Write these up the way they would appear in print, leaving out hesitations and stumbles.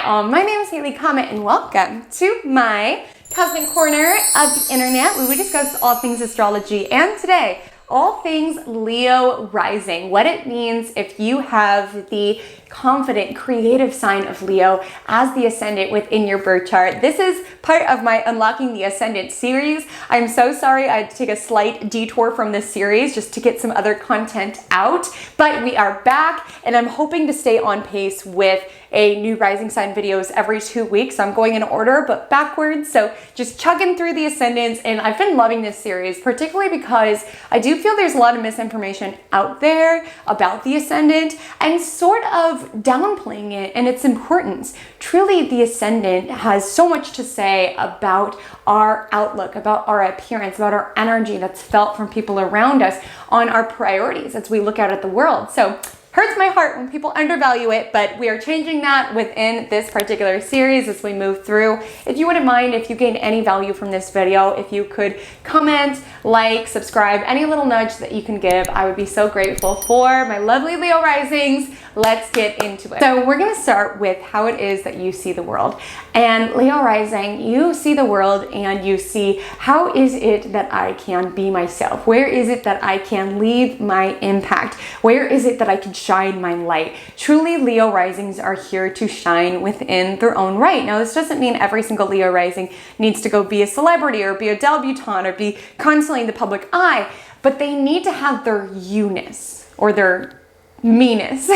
My name is Haley Comet and welcome to my cosmic corner of the internet where we discuss all things astrology, and today all things Leo rising, what it means if you have the confident, creative sign of Leo as the ascendant within your birth chart. This is part of my Unlocking the Ascendant series. I'm so sorry I had to take a slight detour from this series just to get some other content out, but we are back and I'm hoping to stay on pace with a new rising sign videos every 2 weeks. I'm going in order, but backwards. So just chugging through the ascendants, and I've been loving this series, particularly because I do feel there's a lot of misinformation out there about the ascendant and sort of downplaying it and its importance. Truly, the ascendant has so much to say about our outlook, about our appearance, about our energy that's felt from people around us, on our priorities as we look out at the world. So hurts my heart when people undervalue it, but we are changing that within this particular series as we move through. If you wouldn't mind, if you gain any value from this video, if you could comment, like, subscribe, any little nudge that you can give, I would be so grateful. For my lovely Leo risings, let's get into it. So we're gonna start with how it is that you see the world. And Leo rising, you see the world and you see, how is it that I can be myself? Where is it that I can leave my impact? Where is it that I can shine my light? Truly, Leo risings are here to shine within their own right. Now, this doesn't mean every single Leo rising needs to go be a celebrity or be a debutante or be constantly in the public eye, but they need to have their you-ness or their meanness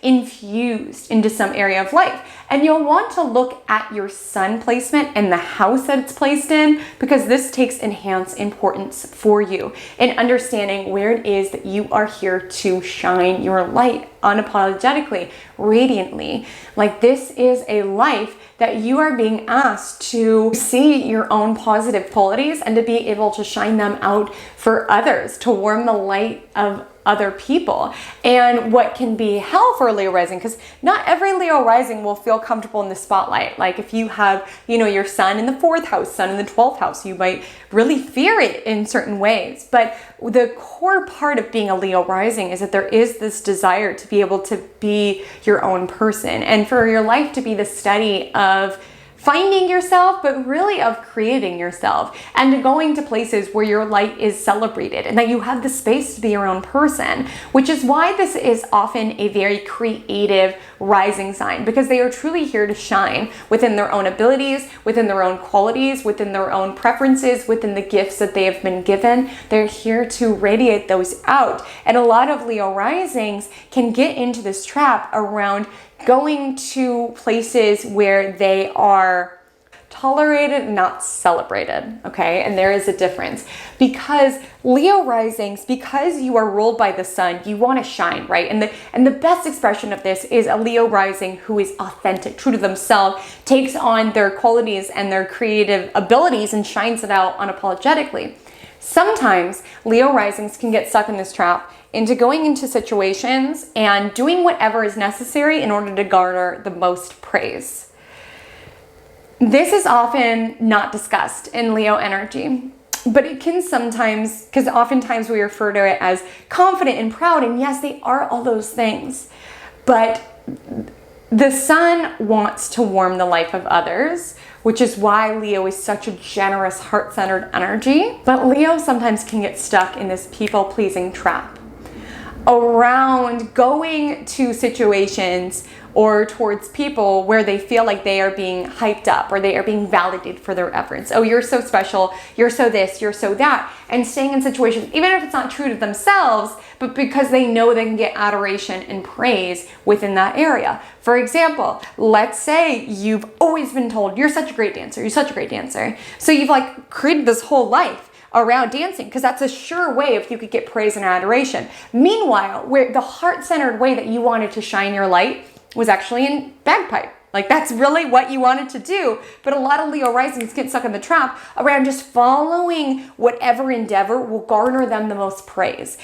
infused into some area of life. And you'll want to look at your sun placement and the house that it's placed in, because this takes enhanced importance for you in understanding where it is that you are here to shine your light unapologetically, radiantly. Like, this is a life that you are being asked to see your own positive qualities and to be able to shine them out for others, to warm the light of other people. And what can be hell for a Leo rising, because not every Leo rising will feel comfortable in the spotlight. Like, if you have, your sun in the 4th house, sun in the 12th house, you might really fear it in certain ways. But the core part of being a Leo rising is that there is this desire to be able to be your own person, and for your life to be the study of finding yourself, but really of creating yourself, and going to places where your light is celebrated and that you have the space to be your own person, which is why this is often a very creative rising sign, because they are truly here to shine within their own abilities, within their own qualities, within their own preferences, within the gifts that they have been given. They're here to radiate those out. And a lot of Leo risings can get into this trap around going to places where they are tolerated and not celebrated, okay? And there is a difference, because Leo risings, because you are ruled by the sun, you want to shine, right? And the best expression of this is a Leo rising who is authentic, true to themselves, takes on their qualities and their creative abilities and shines it out unapologetically. Sometimes Leo risings can get stuck in this trap into going into situations and doing whatever is necessary in order to garner the most praise. This is often not discussed in Leo energy, but it can sometimes, because oftentimes we refer to it as confident and proud, and yes, they are all those things, but the sun wants to warm the life of others, which is why Leo is such a generous, heart-centered energy. But Leo sometimes can get stuck in this people-pleasing trap around going to situations or towards people where they feel like they are being hyped up or they are being validated for their efforts. Oh, you're so special, you're so this, you're so that. And staying in situations, even if it's not true to themselves, but because they know they can get adoration and praise within that area. For example, let's say you've always been told, you're such a great dancer, you're such a great dancer. So you've created this whole life around dancing, because that's a sure way if you could get praise and adoration. Meanwhile, where the heart-centered way that you wanted to shine your light was actually in bagpipe. That's really what you wanted to do. But a lot of Leo risings get stuck in the trap around just following whatever endeavor will garner them the most praise.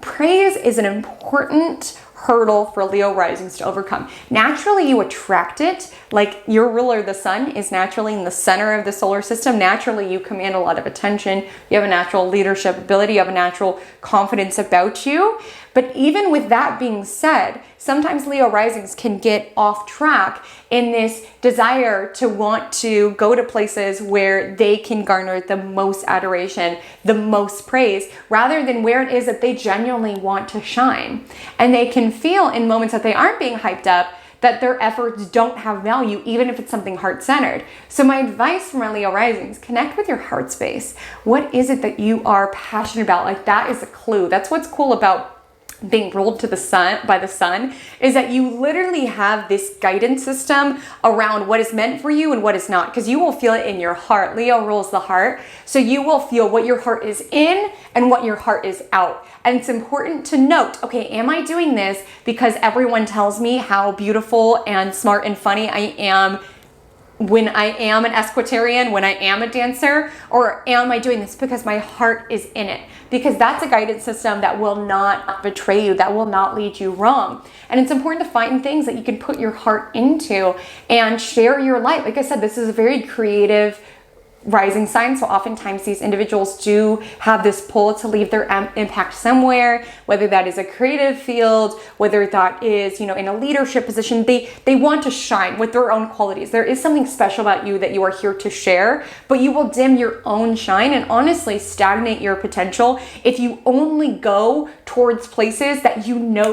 Praise is an important hurdle for Leo risings to overcome. Naturally, you attract it. Like, your ruler, the sun, is naturally in the center of the solar system. Naturally, you command a lot of attention. You have a natural leadership ability. You have a natural confidence about you. But even with that being said, sometimes Leo risings can get off track in this desire to want to go to places where they can garner the most adoration, the most praise, rather than where it is that they genuinely want to shine. And they can feel in moments that they aren't being hyped up that their efforts don't have value, even if it's something heart-centered. So my advice for my Leo risings, connect with your heart space. What is it that you are passionate about? Like, that is a clue. That's what's cool about being ruled to the sun by the sun, is that you literally have this guidance system around what is meant for you and what is not, because you will feel it in your heart. Leo rules the heart, so you will feel what your heart is in and what your heart is out. And it's important to note, okay, am I doing this because everyone tells me how beautiful and smart and funny I am when I am an equestrian, when I am a dancer, or am I doing this because my heart is in it? Because that's a guidance system that will not betray you, that will not lead you wrong. And it's important to find things that you can put your heart into and share your light. Like I said, this is a very creative rising sign, so oftentimes these individuals do have this pull to leave their impact somewhere, whether that is a creative field, whether that is, in a leadership position. They want to shine with their own qualities. There is something special about you that you are here to share, but you will dim your own shine and honestly stagnate your potential if you only go towards places that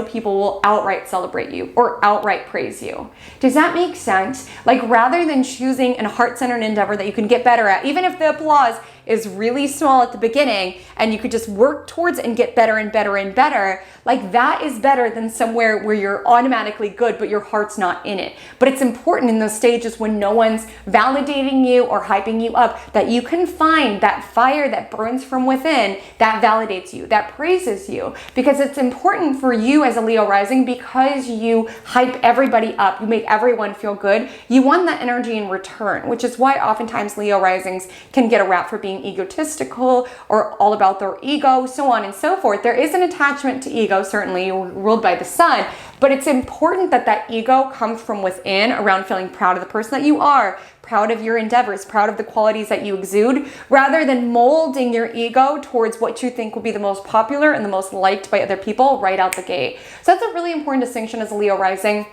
people will outright celebrate you or outright praise you. Does that make sense? Like, rather than choosing a heart-centered endeavor that you can get better at, even if the applause is really small at the beginning and you could just work towards it and get better and better and better, like, that is better than somewhere where you're automatically good but your heart's not in it. But it's important in those stages when no one's validating you or hyping you up that you can find that fire that burns from within that validates you, that praises you, because it's important for you as a Leo rising, because you hype everybody up, you make everyone feel good, you want that energy in return, which is why oftentimes Leo risings can get a rap for being egotistical or all about their ego, so on and so forth. There is an attachment to ego, certainly, you're ruled by the sun, but it's important that that ego comes from within, around feeling proud of the person that you are, proud of your endeavors, proud of the qualities that you exude, rather than molding your ego towards what you think will be the most popular and the most liked by other people right out the gate. So that's a really important distinction as a Leo rising.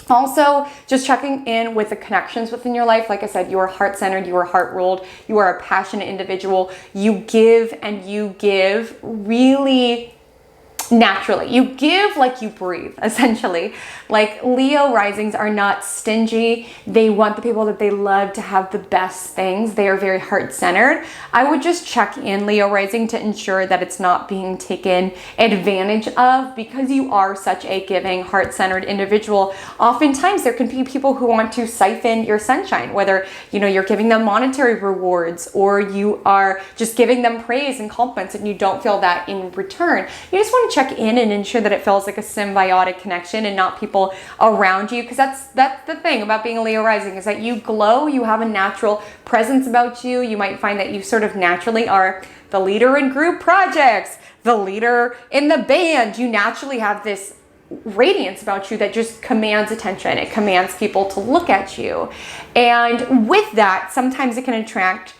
Also, just checking in with the connections within your life. Like I said, you are heart-centered, you are heart-ruled, you are a passionate individual. You give and you give really naturally. You give like you breathe, essentially. Like, Leo risings are not stingy. They want the people that they love to have the best things. They are very heart-centered. I would just check in, Leo rising, to ensure that it's not being taken advantage of, because you are such a giving, heart-centered individual. Oftentimes there can be people who want to siphon your sunshine, whether you're giving them monetary rewards or you are just giving them praise and compliments and you don't feel that in return. You just want to check in and ensure that it feels like a symbiotic connection and not people around you, because that's the thing about being a Leo rising, is that you glow, you have a natural presence about you. You might find that you sort of naturally are the leader in group projects, the leader in the band. You naturally have this radiance about you that just commands attention. It commands people to look at you. And with that, sometimes it can attract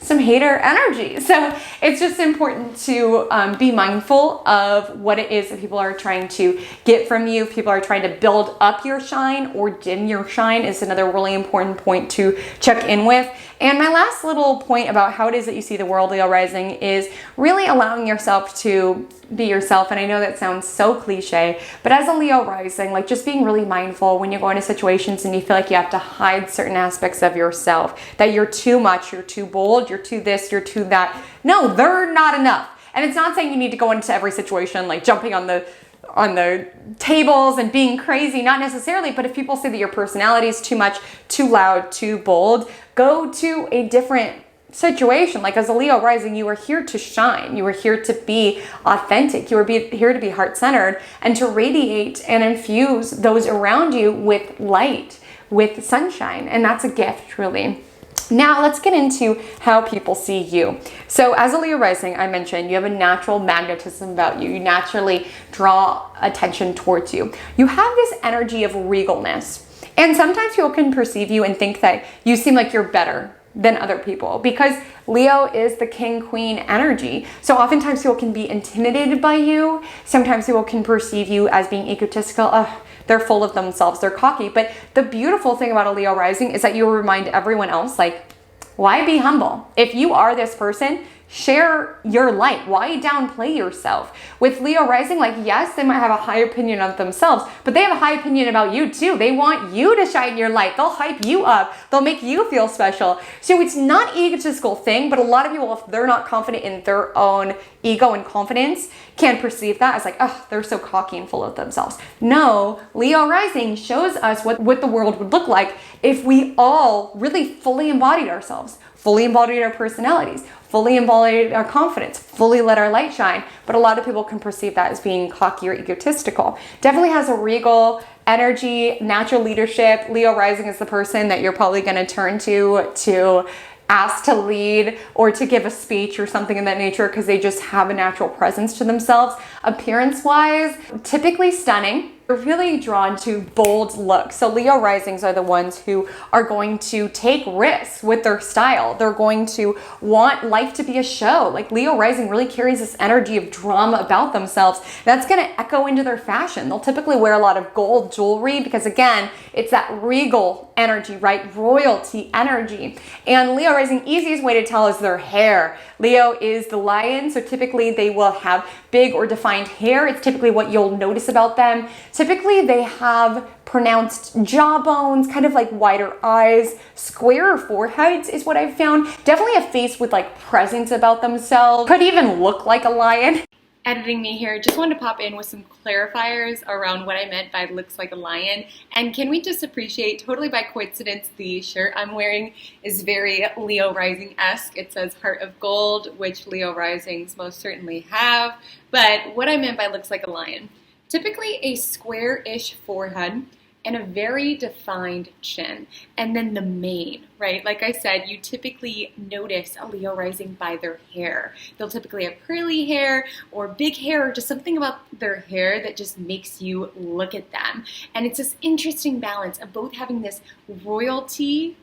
some hater energy. So it's just important to be mindful of what it is that people are trying to get from you. If people are trying to build up your shine or dim your shine is another really important point to check in with. And my last little point about how it is that you see the world, Leo rising, is really allowing yourself to be yourself. And I know that sounds so cliche, but as a Leo rising, like, just being really mindful when you go into situations and you feel like you have to hide certain aspects of yourself, that you're too much, you're too bold, you're too this, you're too that. No, they're not enough. And it's not saying you need to go into every situation like jumping on the tables and being crazy, not necessarily, but if people say that your personality is too much, too loud, too bold, go to a different situation. Like, as a Leo rising, you are here to shine. You are here to be authentic. You are here to be heart-centered and to radiate and infuse those around you with light, with sunshine. And that's a gift, truly. Now let's get into how people see you. So as a Leo rising, I mentioned you have a natural magnetism about you. You naturally draw attention towards you. You have this energy of regalness. And sometimes people can perceive you and think that you seem like you're better than other people, because Leo is the king queen energy. So oftentimes people can be intimidated by you. Sometimes people can perceive you as being egotistical. They're full of themselves, they're cocky. But the beautiful thing about a Leo rising is that you remind everyone else, like, why be humble? If you are this person, share your light. Why downplay yourself? With Leo rising, like, yes, they might have a high opinion of themselves, but they have a high opinion about you too. They want you to shine your light. They'll hype you up. They'll make you feel special. So it's not an egotistical thing, but a lot of people, if they're not confident in their own ego and confidence, can perceive that as like, oh, they're so cocky and full of themselves. No, Leo rising shows us what the world would look like if we all really fully embodied ourselves, fully embodied our personalities, fully embodied our confidence, fully let our light shine. But a lot of people can perceive that as being cocky or egotistical. Definitely has a regal energy, natural leadership. Leo rising is the person that you're probably going to turn to ask to lead or to give a speech or something in that nature, because they just have a natural presence to themselves. Appearance wise, typically stunning. They're really drawn to bold looks. So Leo risings are the ones who are going to take risks with their style. They're going to want life to be a show. Like, Leo rising really carries this energy of drama about themselves. That's going to echo into their fashion. They'll typically wear a lot of gold jewelry because, again, it's that regal energy, right? Royalty energy. And Leo rising, easiest way to tell is their hair. Leo is the lion, so typically they will have big or defined hair. It's typically what you'll notice about them. Typically they have pronounced jawbones, kind of like wider eyes, squarer foreheads is what I've found. Definitely a face with like presence about themselves. Could even look like a lion. Editing me here, just wanted to pop in with some clarifiers around what I meant by looks like a lion. And can we just appreciate, totally by coincidence, the shirt I'm wearing is very Leo rising-esque. It says heart of gold, which Leo risings most certainly have. But what I meant by looks like a lion, typically a square-ish forehead and a very defined chin, and then the mane, right? Like I said, you typically notice a Leo rising by their hair. They'll typically have curly hair or big hair, or just something about their hair that just makes you look at them. And it's this interesting balance of both having this royalty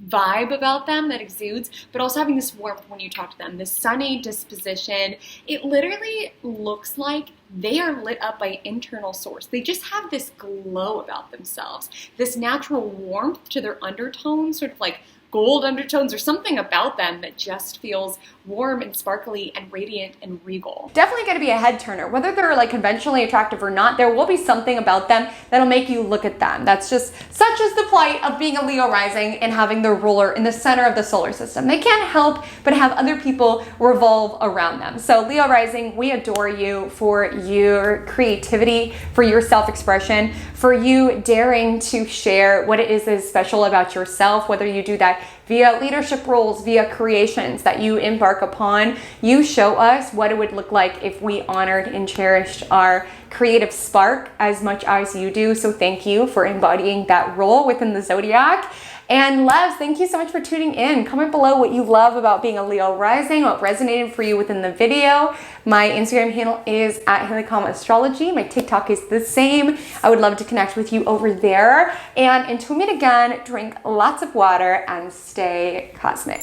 vibe about them that exudes, but also having this warmth when you talk to them, this sunny disposition. It literally looks like they are lit up by internal source. They just have this glow about themselves, this natural warmth to their undertones, sort of like gold undertones or something about them that just feels warm and sparkly and radiant and regal. Definitely going to be a head turner. Whether they're like conventionally attractive or not, there will be something about them that'll make you look at them. That's just such is the plight of being a Leo rising and having their ruler in the center of the solar system. They can't help but have other people revolve around them. So Leo rising, we adore you for your creativity, for your self-expression, for you daring to share what it is that is special about yourself, whether you do that via leadership roles, via creations that you embark upon. You show us what it would look like if we honored and cherished our creative spark as much as you do. So thank you for embodying that role within the zodiac. And loves, thank you so much for tuning in. Comment below what you love about being a Leo rising, what resonated for you within the video. My Instagram handle is @Comet Astrology. My TikTok is the same. I would love to connect with you over there. And until we meet again, drink lots of water and stay cosmic.